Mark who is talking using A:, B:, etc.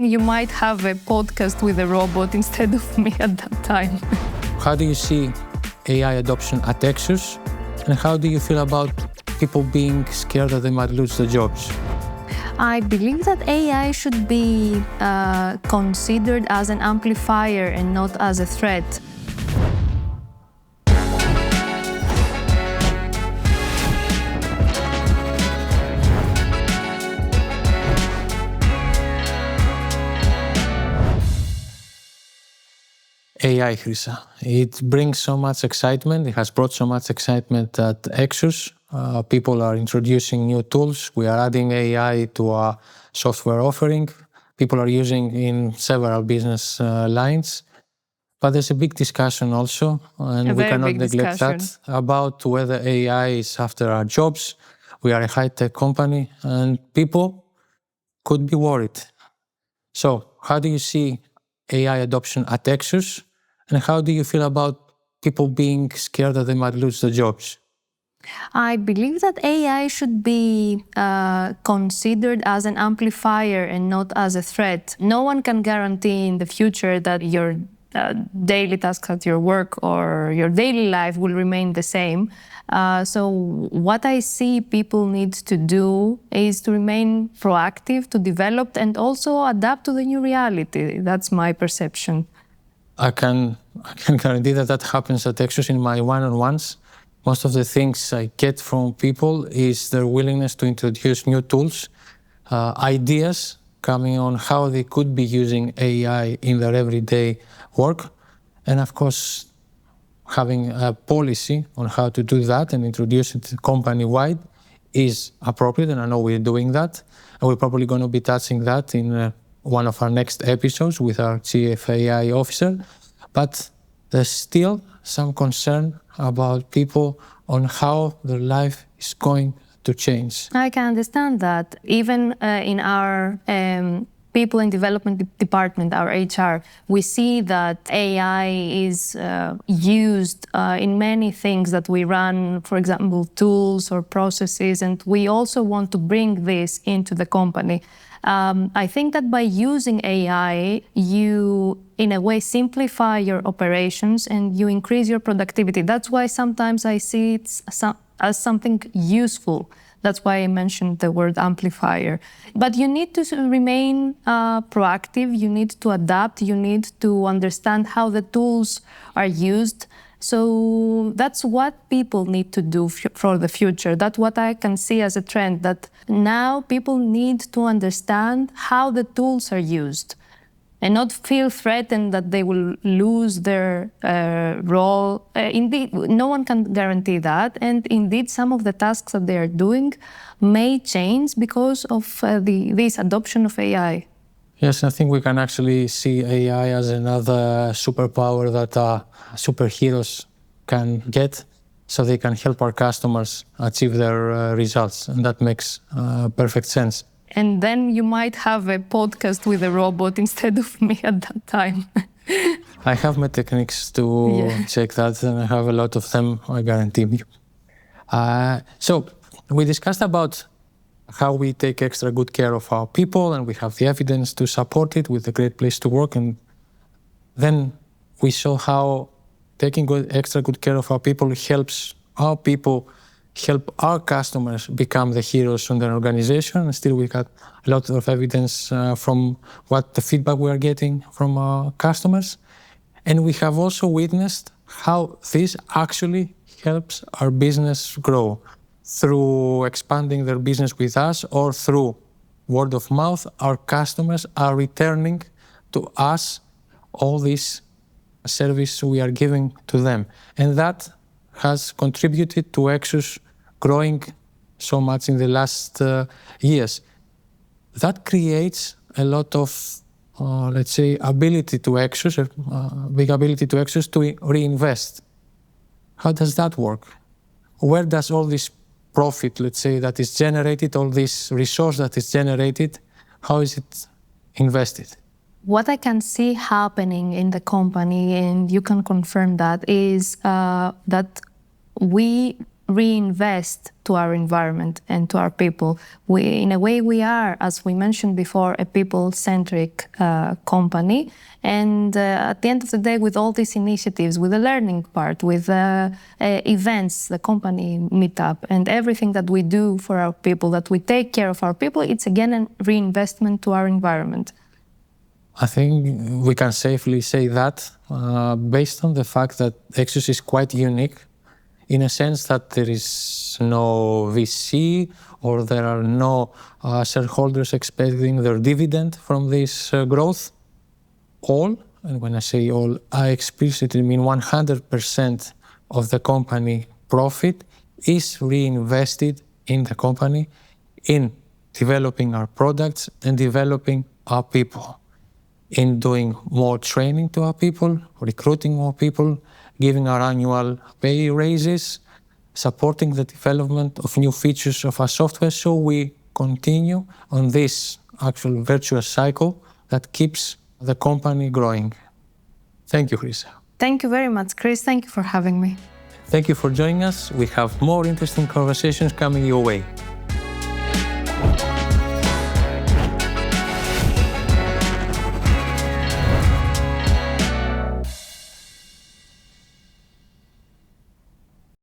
A: You might have a podcast with a robot instead of me at that time.
B: How do you see AI adoption at EXUS? And how do you feel about people being scared that they might lose their jobs?
A: I believe that AI should be considered as an amplifier and not as a threat.
B: AI, Chrysa. It brings so much excitement. It has brought so much excitement at EXUS. People are introducing new tools. We are adding AI to our software offering. People are using in several business lines. But there's a big discussion also, and we cannot neglect that, about whether AI is after our jobs. We are a high-tech company, and people could be worried. So, how do you see AI adoption at EXUS? And how do you feel about people being scared that they might lose their jobs?
A: I believe that AI should be considered as an amplifier and not as a threat. No one can guarantee in the future that your daily tasks at your work or your daily life will remain the same. So what I see people need to do is to remain proactive, to develop and also adapt to the new reality. That's my perception.
B: I can guarantee that happens at EXUS in my one-on-ones. Most of the things I get from people is their willingness to introduce new tools, ideas coming on how they could be using AI in their everyday work. And of course, having a policy on how to do that and introduce it company-wide is appropriate, and I know we're doing that. And we're probably going to be touching that in one of our next episodes with our Chief AI Officer. But there's still some concern about people on how their life is going to change.
A: I can understand that. Even in our People and Development Department, our HR, we see that AI is used in many things that we run, for example, tools or processes, and we also want to bring this into the company. I think that by using AI, you, in a way, simplify your operations and you increase your productivity. That's why sometimes I see it as something useful. That's why I mentioned the word amplifier. But you need to remain proactive, you need to adapt, you need to understand how the tools are used. So that's what people need to do for the future. That's what I can see as a trend, that now people need to understand how the tools are used and not feel threatened that they will lose their role. Indeed, no one can guarantee that. And indeed, some of the tasks that they are doing may change because of this adoption of AI.
B: Yes, I think we can actually see AI as another superpower that superheroes can get, so they can help our customers achieve their results. And that makes perfect sense.
A: And then you might have a podcast with a robot instead of me at that time.
B: I have my techniques to check that, and I have a lot of them, I guarantee you. So we discussed about how we take extra good care of our people, and we have the evidence to support it with a great place to work. And then we saw how taking extra good care of our people helps our people help our customers become the heroes in their organization. And still we got a lot of evidence from what the feedback we are getting from our customers. And we have also witnessed how this actually helps our business grow through expanding their business with us or through word of mouth. Our customers are returning to us all this service we are giving to them. And that has contributed to EXUS growing so much in the last years. That creates a lot of, let's say, ability to EXUS, big ability to EXUS to reinvest. How does that work? Where does all this profit, let's say, that is generated, all this resource that is generated, how is it invested?
A: What I can see happening in the company, and you can confirm that, is that we reinvest to our environment and to our people. In a way, we are, as we mentioned before, a people-centric company. And at the end of the day, with all these initiatives, with the learning part, with events, the company meetup, and everything that we do for our people, that we take care of our people, it's again a reinvestment to our environment.
B: I think we can safely say that based on the fact that EXUS is quite unique in a sense that there is no VC or there are no shareholders expecting their dividend from this growth. All, and when I say all, I explicitly mean 100% of the company profit is reinvested in the company, in developing our products and developing our people, in doing more training to our people, recruiting more people, giving our annual pay raises, supporting the development of new features of our software. So we continue on this actual virtuous cycle that keeps the company growing. Thank you, Chrysa.
A: Thank you very much, Chris. Thank you for having me.
B: Thank you for joining us. We have more interesting conversations coming your way.